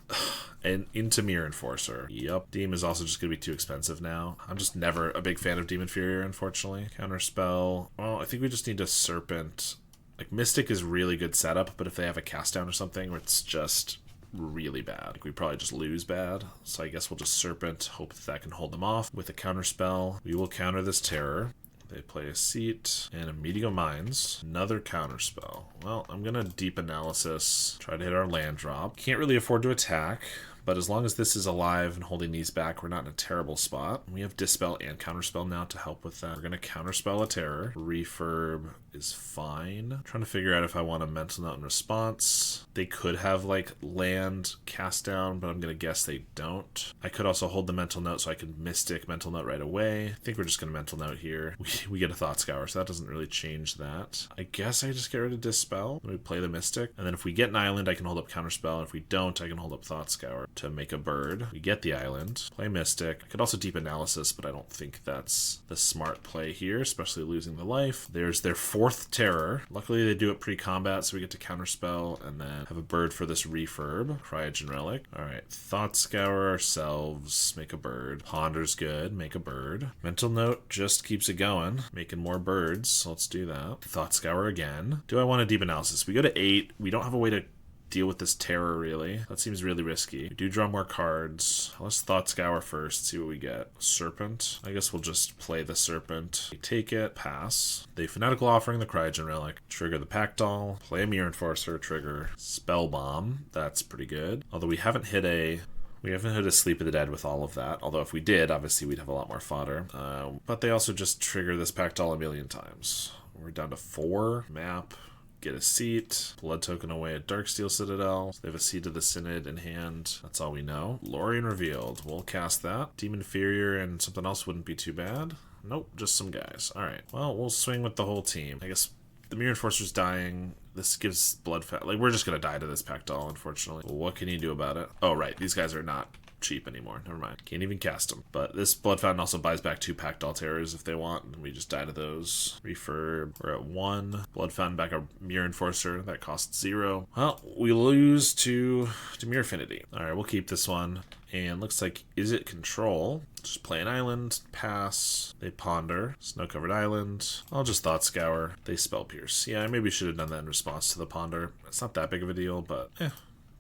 And into Mirror Enforcer. Yup. Demon is also just going to be too expensive now. I'm just never a big fan of Demon Furier, unfortunately. Counterspell. Well, I think we just need to Serpent. Like, Mystic is really good setup, but if they have a cast down or something where it's just really bad, like we probably just lose bad. So I guess we'll just Serpent, hope that can hold them off. With a counterspell, we will counter this Terror. They play a Seat and a Medigo Mines. Another counterspell. Well, I'm gonna Deep Analysis, try to hit our land drop. Can't really afford to attack, but as long as this is alive and holding these back, we're not in a terrible spot. We have Dispel and Counterspell now to help with that. We're going to Counterspell a Terror. Refurb is fine. I'm trying to figure out if I want a Mental Note in response. They could have, like, land cast down, but I'm going to guess they don't. I could also hold the Mental Note so I could Mystic Mental Note right away. I think we're just going to Mental Note here. We get a Thought Scour, so that doesn't really change that. I guess I just get rid of Dispel. We play the Mystic. And then if we get an island, I can hold up Counterspell. And if we don't, I can hold up Thought Scour to make a bird. We get the island, play Mystic. I could also Deep Analysis, but I don't think that's the smart play here, especially losing the life. There's their 4th Terror. Luckily they do it pre-combat, so we get to Counterspell and then have a bird for this Refurb. Cryogen Relic. Alright, Thought Scour ourselves, make a bird. Ponder's good, make a bird. Mental Note just keeps it going, making more birds, so let's do that. Thought Scour again. Do I want a Deep Analysis? We go to 8. We don't have a way to deal with this Terror, really. That seems really risky. We do draw more cards. Let's Thought Scour first, see what we get. Serpent. I guess we'll just play the Serpent. We take it, pass. The Fanatical Offering, the Cryogen Relic. Trigger the Pactol. Play a Mirror Enforcer, trigger. Spell Bomb. That's pretty good. Although we haven't hit a Sleep of the Dead with all of that. Although if we did, obviously we'd have a lot more fodder. But they also just trigger this Pactol a million times. We're down to 4. Map. Get a Seat, blood token away at Darksteel Citadel. So they have a Seat of the Synod in hand. That's all we know. Lorien revealed. We'll cast that. Demon Furier and something else wouldn't be too bad. Nope, just some guys. Alright, well, we'll swing with the whole team. I guess the Mirror Enforcer's dying. This gives blood fat. Like, we're just gonna die to this Pactol, unfortunately. Well, what can you do about it? Oh, right, these guys are not cheap anymore. Never mind. Can't even cast them. But this Blood Fountain also buys back 2 Pactol Terrors if they want, and we just die to those. Refurb. We're at 1. Blood Fountain back a Mirror Enforcer. That costs 0. Well, we lose to Mirror Affinity. Alright, we'll keep this one. And looks like, is it control? Just play an island, pass. They ponder. Snow-covered island. I'll just Thought Scour. They Spell Pierce. Yeah, I maybe should have done that in response to the ponder. It's not that big of a deal, but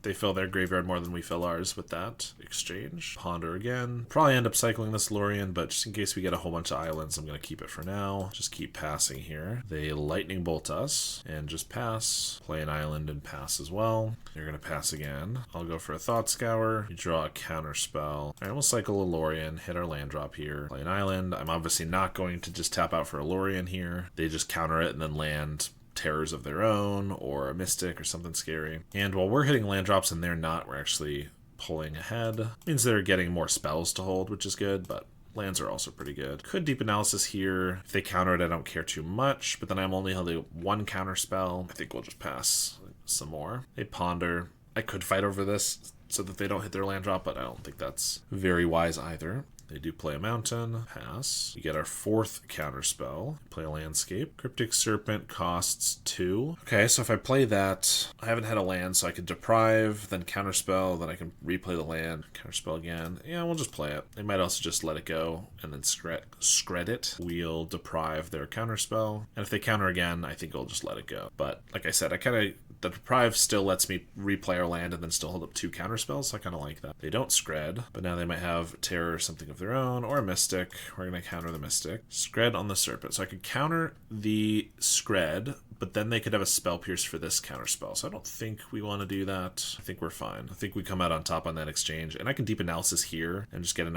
they fill their graveyard more than we fill ours with that exchange. Ponder again. Probably end up cycling this Lorien, but just in case we get a whole bunch of islands, I'm going to keep it for now. Just keep passing here. They Lightning Bolt us and just pass. Play an island and pass as well. You're going to pass again. I'll go for a Thought Scour. You draw a Counterspell. Alright, we'll cycle a Lorien, hit our land drop here. Play an island. I'm obviously not going to just tap out for a Lorien here. They just counter it and then land Terrors of their own, or a Mystic, or something scary. And while we're hitting land drops and they're not, we're actually pulling ahead. Means they're getting more spells to hold, which is good, but lands are also pretty good. Could Deep Analysis here. If they counter it, I don't care too much, but then I'm only holding 1 counter spell. I think we'll just pass some more. They ponder. I could fight over this so that they don't hit their land drop, but I don't think that's very wise either. They do play a mountain. Pass. We get our 4th counterspell. Play a landscape. Cryptic Serpent costs 2. Okay, so if I play that, I haven't had a land, so I could deprive, then counterspell, then I can replay the land, counterspell again. Yeah, we'll just play it. They might also just let it go and then scred it. We'll deprive their counterspell. And if they counter again, I think I'll just let it go. But like I said, the deprive still lets me replay our land and then still hold up 2 counterspells, so I kind of like that. They don't scred, but now they might have terror or something of their own, or a mystic. We're going to counter the mystic. Scred on the serpent. So I could counter the scred, but then they could have a spell pierce for this counterspell. So I don't think we want to do that. I think we're fine. I think we come out on top on that exchange. And I can deep analysis here and just get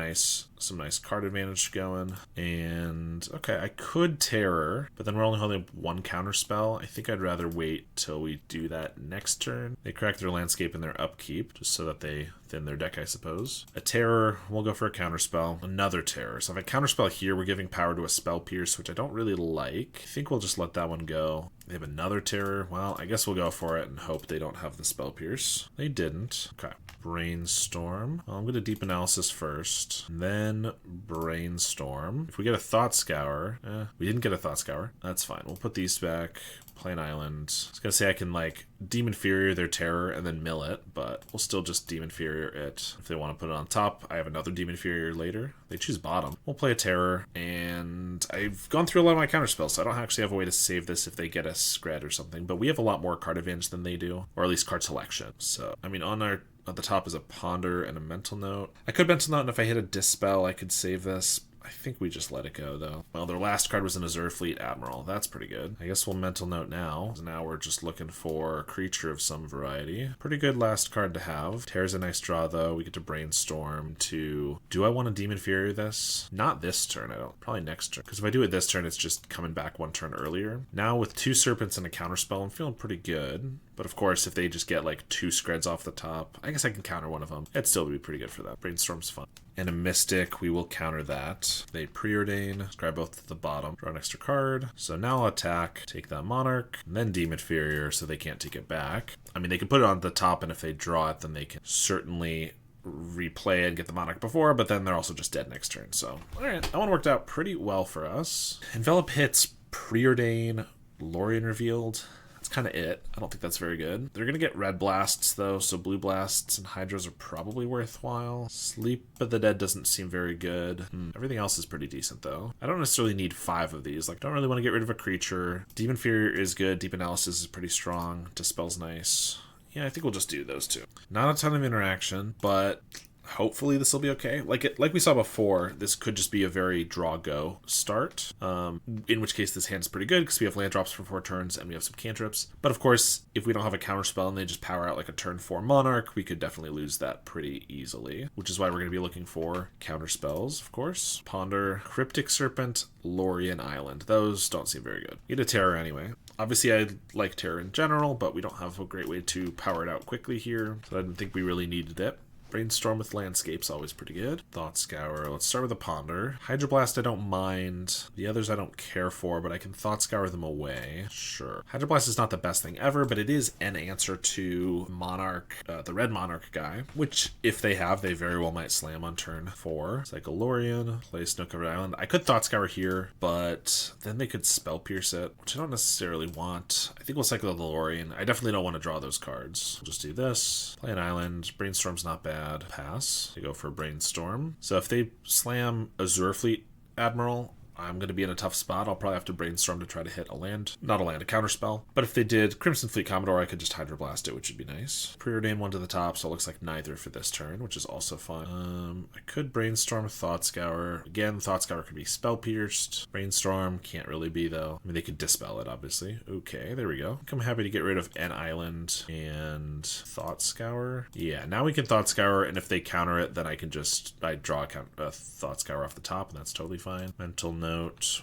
some nice card advantage going. And okay, I could terror, but then we're only holding 1 counterspell. I think I'd rather wait till we do that next turn. They crack their landscape in their upkeep, just so that they thin their deck, I suppose. A terror, we'll go for a counterspell. Another terror. So if I counterspell here, we're giving power to a spell pierce, which I don't really like. I think we'll just let that one go. They have another terror. Well, I guess we'll go for it and hope they don't have the spell pierce. They didn't. Okay. Brainstorm. Well, I'm going to deep analysis first, then brainstorm. If we get a thought scour, we didn't get a thought scour. That's fine. We'll put these back. Play an island. I was gonna say I can like Demon Inferior their terror and then mill it, but we'll still just Demon Inferior it. If they want to put it on top, I have another Demon Inferior later. They choose bottom. We'll play a terror, and I've gone through a lot of my counterspells, so I don't actually have a way to save this if they get a scred or something, but we have a lot more card advantage than they do, or at least card selection. So, I mean, at the top is a Ponder and a Mental Note. I could Mental Note, and if I hit a Dispel, I could save this. I think we just let it go, though. Well, their last card was an Azure Fleet Admiral. That's pretty good. I guess we'll Mental Note now. Now we're just looking for a creature of some variety. Pretty good last card to have. Terror's a nice draw, though. We get to Brainstorm to... Do I want to Demon Inferior this? Not this turn, I don't. Probably next turn. Because if I do it this turn, it's just coming back 1 turn earlier. Now with 2 Serpents and a Counterspell, I'm feeling pretty good. But of course, if they just get like 2 Screds off the top, I guess I can counter one of them. It'd still be pretty good for that. Brainstorm's fun. And a Mystic, we will counter that. They preordain, grab both to the bottom, draw an extra card. So now I'll attack, take that Monarch, and then Demon Inferior so they can't take it back. I mean, they can put it on the top, and if they draw it, then they can certainly replay it and get the Monarch before, but then they're also just dead next turn. So, alright, that one worked out pretty well for us. Envelop hits, preordain, Lorien revealed. That's kind of it. I don't think that's very good. They're going to get red blasts, though, so blue blasts and hydras are probably worthwhile. Sleep of the Dead doesn't seem very good. Everything else is pretty decent, though. I don't necessarily need 5 of these. Like, don't really want to get rid of a creature. Demon Inferior is good. Deep Analysis is pretty strong. Dispel's nice. Yeah, I think we'll just do those 2. Not a ton of interaction, but... hopefully this will be okay. Like we saw before, this could just be a very draw-go start, in which case this hand's pretty good because we have land drops for 4 turns and we have some cantrips. But of course, if we don't have a counterspell and they just power out like a turn 4 Monarch, we could definitely lose that pretty easily, which is why we're going to be looking for counterspells, of course. Ponder, Cryptic Serpent, Lorien Island. Those don't seem very good. Need a Terror anyway. Obviously, I like Terror in general, but we don't have a great way to power it out quickly here, so I didn't think we really needed it. Brainstorm with Landscape's always pretty good. Thought Scour. Let's start with a Ponder. Hydroblast I don't mind. The others I don't care for, but I can Thought Scour them away. Sure. Hydroblast is not the best thing ever, but it is an answer to Monarch, the red Monarch guy, which if they have, they very well might slam on turn 4. Cycle Lorien, play Snow-Covered Island. I could Thought Scour here, but then they could Spell Pierce it, which I don't necessarily want. I think we'll cycle the Lorien. I definitely don't want to draw those cards. We'll just do this. Play an island. Brainstorm's not bad. Pass. They go for Brainstorm. So if they slam Azure Fleet Admiral, I'm going to be in a tough spot. I'll probably have to Brainstorm to try to hit a land. Not a land, a counterspell. But if they did Crimson Fleet Commodore, I could just Hydroblast it, which would be nice. Preordain 1 to the top, so it looks like neither for this turn, which is also fun. I could Brainstorm Thought Scour. Again, Thought Scour could be Spell Pierced. Brainstorm can't really be, though. I mean, they could Dispel it, obviously. Okay, there we go. I'm happy to get rid of an island and Thought Scour. Yeah, now we can Thought Scour, and if they counter it, then I draw a Thought Scour off the top, and that's totally fine. Mental Note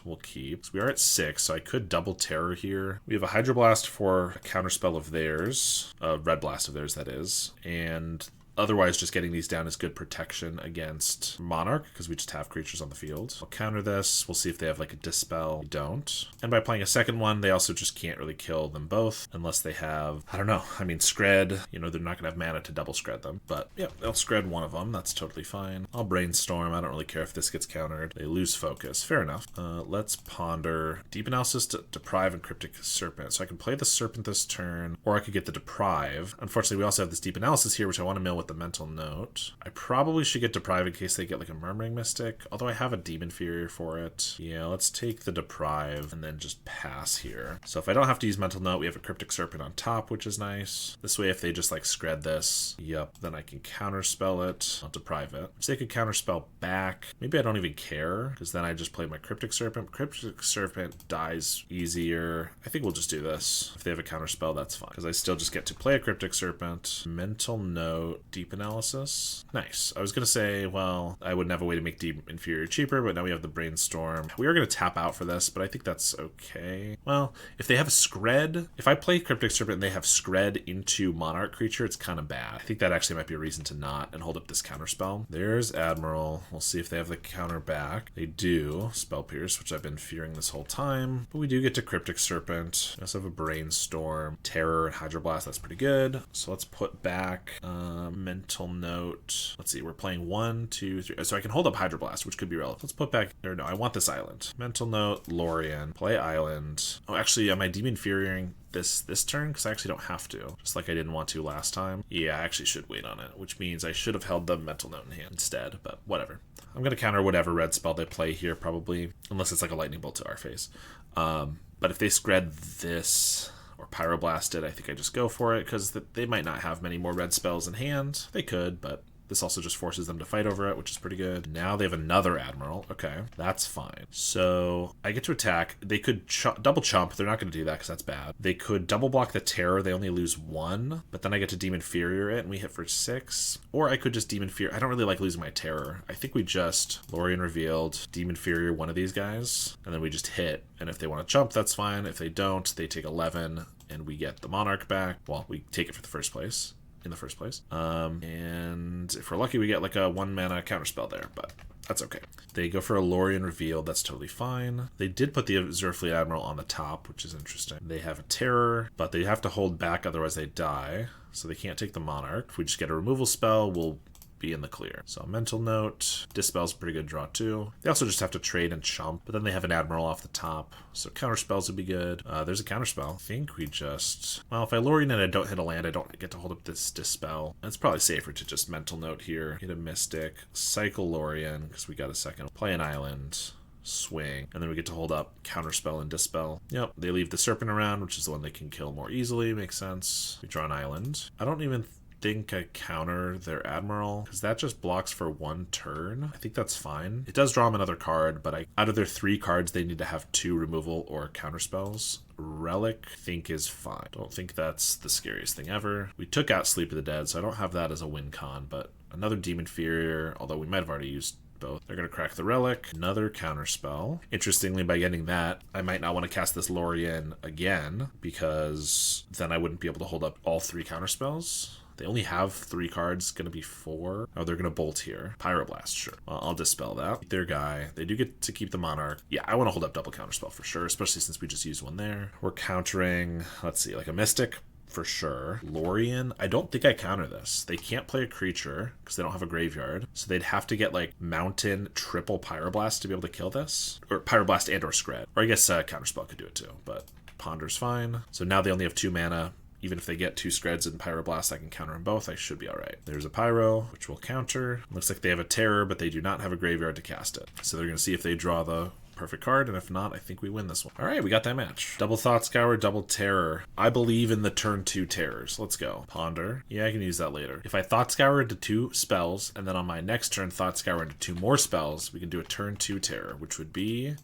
we'll keep. So we are at 6, so I could double Terror here. We have a Hydroblast for a counterspell of theirs, a Red Blast of theirs, that is, and Otherwise, just getting these down is good protection against Monarch, because we just have creatures on the field. I'll counter this. We'll see if they have like a Dispel. We don't. And by playing a second one, they also just can't really kill them both, unless they have, I don't know. I mean, Scred, you know, they're not going to have mana to double Scred them. But yeah, they'll Scred one of them. That's totally fine. I'll Brainstorm. I don't really care if this gets countered. They lose focus. Fair enough. Let's Ponder. Deep Analysis to Deprive and Cryptic Serpent. So I can play the Serpent this turn, or I could get the Deprive. Unfortunately, we also have this Deep Analysis here, which I want to mill with the Mental Note. I probably should get Deprive in case they get like a Murmuring Mystic, although I have a Demon Fury for it. Yeah, let's take the Deprive and then just pass here. So if I don't have to use Mental Note, we have a Cryptic Serpent on top, which is nice. This way, if they just like Scred this, yep, then I can Counterspell it. I'll Deprive it. So they could Counterspell back. Maybe I don't even care, because then I just play my Cryptic Serpent. Cryptic Serpent dies easier. I think we'll just do this. If they have a Counterspell, that's fine, because I still just get to play a Cryptic Serpent. Mental Note, Deep Analysis. Nice. I was going to say, well, I wouldn't have a way to make Deep Inferior cheaper, but now we have the Brainstorm. We are going to tap out for this, but I think that's okay. Well, if they have a Scred, if I play Cryptic Serpent and they have Scred into Monarch creature, it's kind of bad. I think that actually might be a reason to not and hold up this Counterspell. There's Admiral. We'll see if they have the counter back. They do. Spell Pierce, which I've been fearing this whole time. But we do get to Cryptic Serpent. We also have a Brainstorm, Terror, and Hydroblast. That's pretty good. So let's put back Mental Note. Let's see. We're playing 1, 2, 3. So I can hold up Hydroblast, which could be relevant. Let's put back, or no, I want this island. Mental Note, Lorien, play island. Oh, actually, am I Demon Furying this turn? Because I actually don't have to, just like I didn't want to last time. Yeah, I actually should wait on it, which means I should have held the Mental Note in hand instead, but whatever. I'm going to counter whatever red spell they play here, probably, unless it's like a Lightning Bolt to our face. But if they Scred this or Pyroblast it, I think I just go for it, because they might not have many more red spells in hand. They could, but this also just forces them to fight over it, which is pretty good. Now they have another Admiral. Okay, that's fine. So I get to attack. They could double chump. They're not going to do that because that's bad. They could double block the Terror. They only lose 1, but then I get to Demon Inferior it and we hit for 6. Or I could just Demon Inferior. I don't really like losing my Terror. I think we just Lorien Revealed, Demon Inferior one of these guys, and then we just hit. And if they want to jump, that's fine. If they don't, they take 11 and we get the Monarch back. Well, we take it for the first place. In the first place. And if we're lucky, we get like a 1 mana counterspell there, but that's okay. They go for a Lorien Reveal. That's totally fine. They did put the Zerfleet Admiral on the top, which is interesting. They have a Terror, but they have to hold back, otherwise they die. So they can't take the Monarch. If we just get a removal spell, we'll be in the clear. So Mental Note, Dispel's a pretty good draw too. They also just have to trade and chump, but then they have an Admiral off the top, so Counterspells would be good. There's a Counterspell. I think we just, well, if I Lorien and I don't hit a land, I don't get to hold up this Dispel. It's probably safer to just Mental Note here, hit a Mystic, cycle Lorien, because we got a second, play an island, swing, and then we get to hold up Counterspell and Dispel. Yep, they leave the Serpent around, which is the one they can kill more easily. Makes sense. We draw an island. I don't even think I counter their Admiral, because that just blocks for 1 turn. I think that's fine. It does draw them another card, but out of their 3 cards, they need to have 2 removal or counterspells. Relic, I think, is fine. Don't think that's the scariest thing ever. We took out Sleep of the Dead, so I don't have that as a win con, but another Demon Inferior, although we might have already used both. They're going to crack the Relic, another Counterspell. Interestingly, by getting that, I might not want to cast this Lorien again, because then I wouldn't be able to hold up all 3 Counterspells. They only have 3 cards, going to be 4. Oh, they're going to bolt here. Pyroblast, sure. Well, I'll dispel that. Their guy. They do get to keep the Monarch. Yeah, I want to hold up double Counterspell for sure, especially since we just used one there. We're countering, let's see, like a Mystic for sure. Lorien, I don't think I counter this. They can't play a creature because they don't have a graveyard. So they'd have to get like Mountain triple Pyroblast to be able to kill this. Or Pyroblast and or Scred. Or I guess Counterspell could do it too, but Ponder's fine. So now they only have 2 mana. Even if they get 2 Screds and Pyroblast, I can counter them both. I should be all right. There's a Pyro, which will counter. Looks like they have a Terror, but they do not have a graveyard to cast it. So they're going to see if they draw the perfect card, and if not, I think we win this one. All right, we got that match. Double Thought Scour, double Terror. I believe in the turn 2 Terrors. Let's go. Ponder. Yeah, I can use that later. If I Thought Scour into 2 spells, and then on my next turn Thought Scour into 2 more spells, we can do a turn 2 Terror, which would be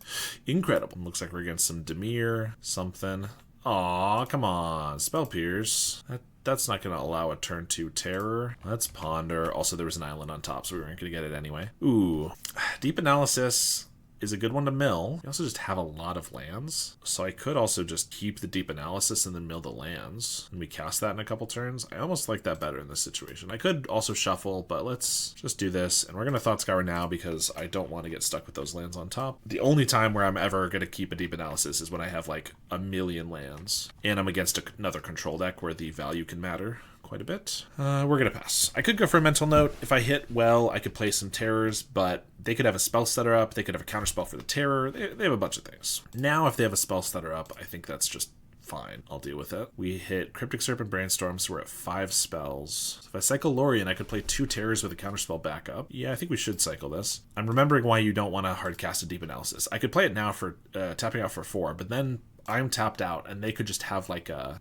incredible. Looks like we're against some Dimir, something. Aw, come on. Spell Pierce. That's not going to allow a turn 2 Terror. Let's Ponder. Also, there was an island on top, so we weren't going to get it anyway. Ooh. Deep Analysis. is a good one to mill. We also just have a lot of lands. So I could also just keep the Deep Analysis and then mill the lands. And we cast that in a couple turns. I almost like that better in this situation. I could also shuffle, but let's just do this. And we're going to Thought Scour now because I don't want to get stuck with those lands on top. The only time where I'm ever going to keep a Deep Analysis is when I have like a million lands. And I'm against another control deck where the value can matter quite a bit. We're going to pass. I could go for a Mental Note. If I hit well, I could play some terrors, but they could have a spell setter up. They could have a counterspell for the terror. They have a bunch of things. Now, if they have a spell setter up, I think that's just fine. I'll deal with it. We hit Cryptic Serpent, Brainstorm, so we're at 5 spells. So if I cycle Lorien, I could play 2 terrors with a counterspell backup. Yeah, I think we should cycle this. I'm remembering why you don't want to hardcast a Deep Analysis. I could play it now for tapping out for 4, but then I'm tapped out, and they could just have like a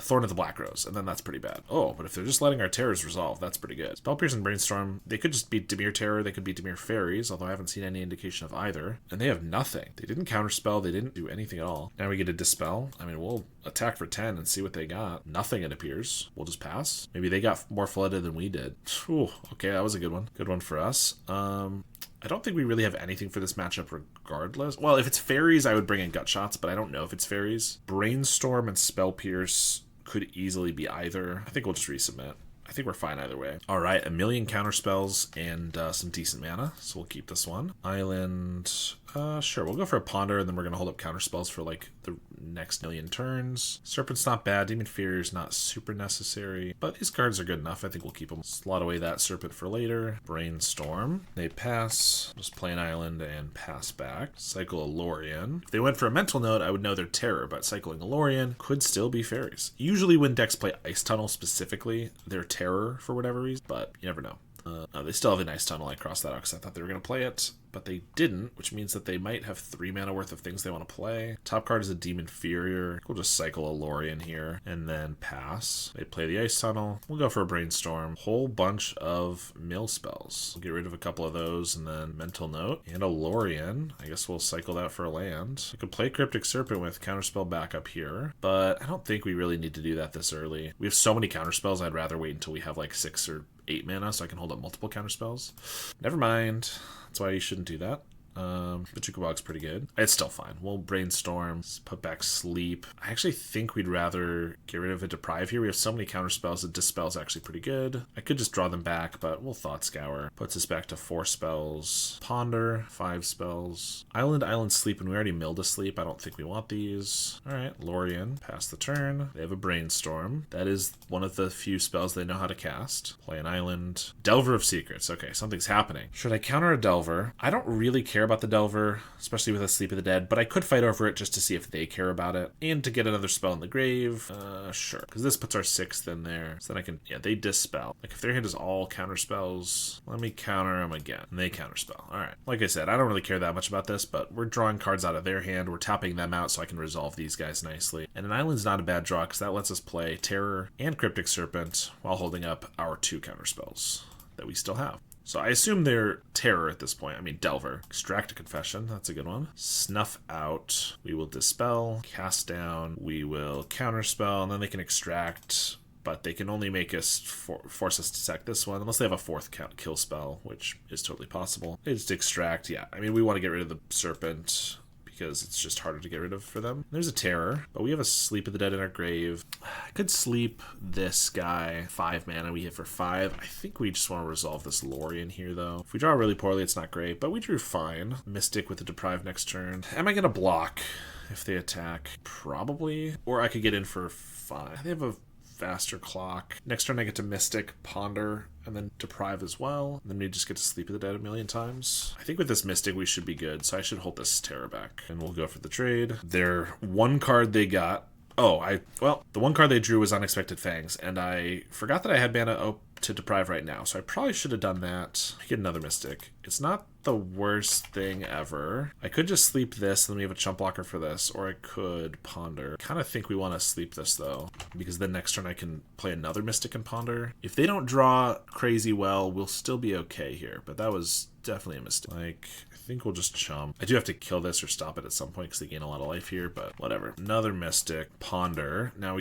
Thorn of the Black Rose, and then that's pretty bad. Oh, but if they're just letting our terrors resolve, that's pretty good. Spell Piercing Brainstorm, they could just beat Dimir Terror, they could beat Dimir Fairies, although I haven't seen any indication of either. And they have nothing. They didn't counterspell, they didn't do anything at all. Now we get a Dispel. I mean, we'll attack for 10 and see what they got. Nothing, it appears. We'll just pass. Maybe they got more flooded than we did. Ooh, okay, that was a good one. Good one for us. I don't think we really have anything for this matchup regardless. Well, if it's fairies, I would bring in Gut Shots, but I don't know if it's fairies. Brainstorm and Spell Pierce could easily be either. I think we'll just resubmit. I think we're fine either way. All right, a million counterspells and some decent mana, so we'll keep this one. Island, sure, we'll go for a Ponder, and then we're going to hold up counterspells for like the next million turns. Serpent's not bad. Demon Fear is not super necessary, but these cards are good enough. I think we'll keep them. Slot away that Serpent for later. Brainstorm. They pass. Just play an Island and pass back. Cycle a Lorien. If they went for a Mental Note, I would know their terror, but cycling a Lorien could still be fairies. Usually when decks play Ice Tunnel specifically, they're terror for whatever reason, but you never know. They still have a nice tunnel. I crossed that out because I thought they were going to play it, but they didn't, which means that they might have 3 mana worth of things they want to play. Top card is a Demon Furior. We'll just cycle a Lorien here and then pass. They play the Ice Tunnel. We'll go for a Brainstorm. Whole bunch of mill spells. We'll get rid of a couple of those and then Mental Note and a Lorien. I guess we'll cycle that for a land. I could play Cryptic Serpent with Counterspell backup here, but I don't think we really need to do that this early. We have so many counterspells, I'd rather wait until we have like 6 or 8 mana so I can hold up multiple counterspells. Never mind. That's why you shouldn't do that. The Chukabog's pretty good. It's still fine. We'll Brainstorm, put back Sleep. I actually think we'd rather get rid of a Deprive here. We have so many counterspells. The Dispel's actually pretty good. I could just draw them back, but we'll Thought Scour. Puts us back to 4 spells. Ponder, 5 spells. Island, Sleep, and we already milled a Sleep. I don't think we want these. Alright, Lorien, pass the turn. They have a Brainstorm. That is one of the few spells they know how to cast. Play an Island. Delver of Secrets. Okay, something's happening. Should I counter a Delver? I don't really care about the Delver, especially with a Sleep of the Dead, but I could fight over it just to see if they care about it. And to get another spell in the grave, sure. Because this puts our 6th in there. So then I can, yeah, they Dispel. Like if their hand is all counterspells, let me counter them again. And they counterspell. Alright. Like I said, I don't really care that much about this, but we're drawing cards out of their hand. We're tapping them out so I can resolve these guys nicely. And an Island's not a bad draw because that lets us play Terror and Cryptic Serpent while holding up our 2 counterspells that we still have. So I assume they're Terror at this point. I mean, Delver. Extract a Confession. That's a good one. Snuff Out. We will Dispel. Cast Down. We will Counterspell. And then they can Extract. But they can only make us force us to sack this one. Unless they have a 4th kill spell, which is totally possible. They just Extract. Yeah, I mean, we want to get rid of the Serpent because it's just harder to get rid of for them. There's a Terror, but we have a Sleep of the Dead in our grave. I could sleep this guy. 5 mana, we hit for 5. I think we just want to resolve this Lorien here, though. If we draw really poorly, it's not great, but we drew fine. Mystic with the Deprive next turn. Am I going to block if they attack? Probably. Or I could get in for 5. They have a faster clock. Next turn I get to Mystic, Ponder, and then Deprive as well. And then we just get to Sleep of the Dead a million times. I think with this Mystic we should be good, so I should hold this Terror back. And we'll go for the trade. Their one card they got... well, the one card they drew was Unexpected Fangs, and I forgot that I had mana to Deprive right now, so I probably should have done that. I get another Mystic. It's not the worst thing ever. I could just sleep this, and then we have a chump blocker for this, or I could Ponder. Kind of think we want to sleep this, though, because then next turn I can play another Mystic and Ponder. If they don't draw crazy well, we'll still be okay here, but that was definitely a mistake. Like, I think we'll just chump. I do have to kill this or stop it at some point because they gain a lot of life here, but whatever. Another Mystic. Ponder. Now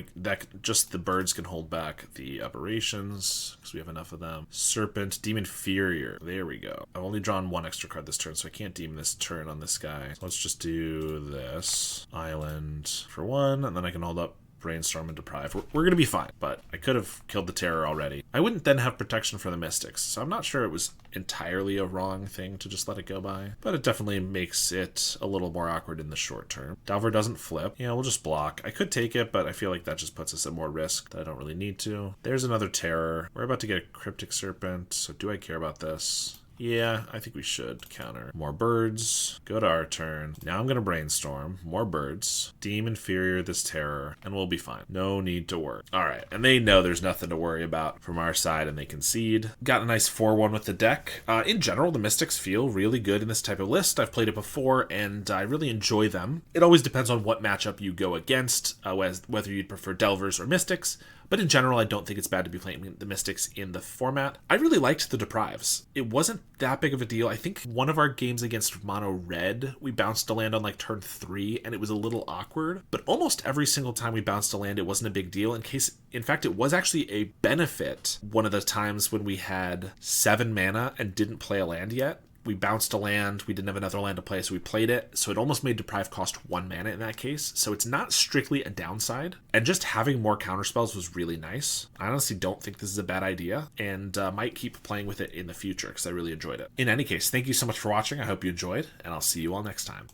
just the birds can hold back the aberrations because we have enough of them. Serpent. Demon Inferior. There we go. I've only drawn one extra card this turn, so I can't demon this turn on this guy. So let's just do this. Island for one, and then I can hold up Brainstorm and Deprive. We're going to be fine, but I could have killed the Terror already. I wouldn't then have protection for the Mystics, so I'm not sure it was entirely a wrong thing to just let it go by, but it definitely makes it a little more awkward in the short term. Delver doesn't flip. Yeah, we'll just block. I could take it, but I feel like that just puts us at more risk that I don't really need to. There's another Terror. We're about to get a Cryptic Serpent, so do I care about this? Yeah, I think we should counter. More birds. Go to our turn. Now I'm going to Brainstorm. More birds. Deem Inferior this Terror, and we'll be fine. No need to worry. All right, and they know there's nothing to worry about from our side, and they concede. Got a nice 4-1 with the deck. In general, the Mystics feel really good in this type of list. I've played it before, and I really enjoy them. It always depends on what matchup you go against, whether you'd prefer Delvers or Mystics. But in general, I don't think it's bad to be playing the Mystics in the format. I really liked the Deprives. It wasn't that big of a deal. I think one of our games against Mono Red, we bounced a land on like turn 3, and it was a little awkward. But almost every single time we bounced a land, it wasn't a big deal. In fact, it was actually a benefit one of the times when we had 7 mana and didn't play a land yet. We bounced a land, we didn't have another land to play, so we played it. So it almost made Deprive cost 1 mana in that case. So it's not strictly a downside. And just having more counterspells was really nice. I honestly don't think this is a bad idea, and might keep playing with it in the future because I really enjoyed it. In any case, thank you so much for watching. I hope you enjoyed, and I'll see you all next time.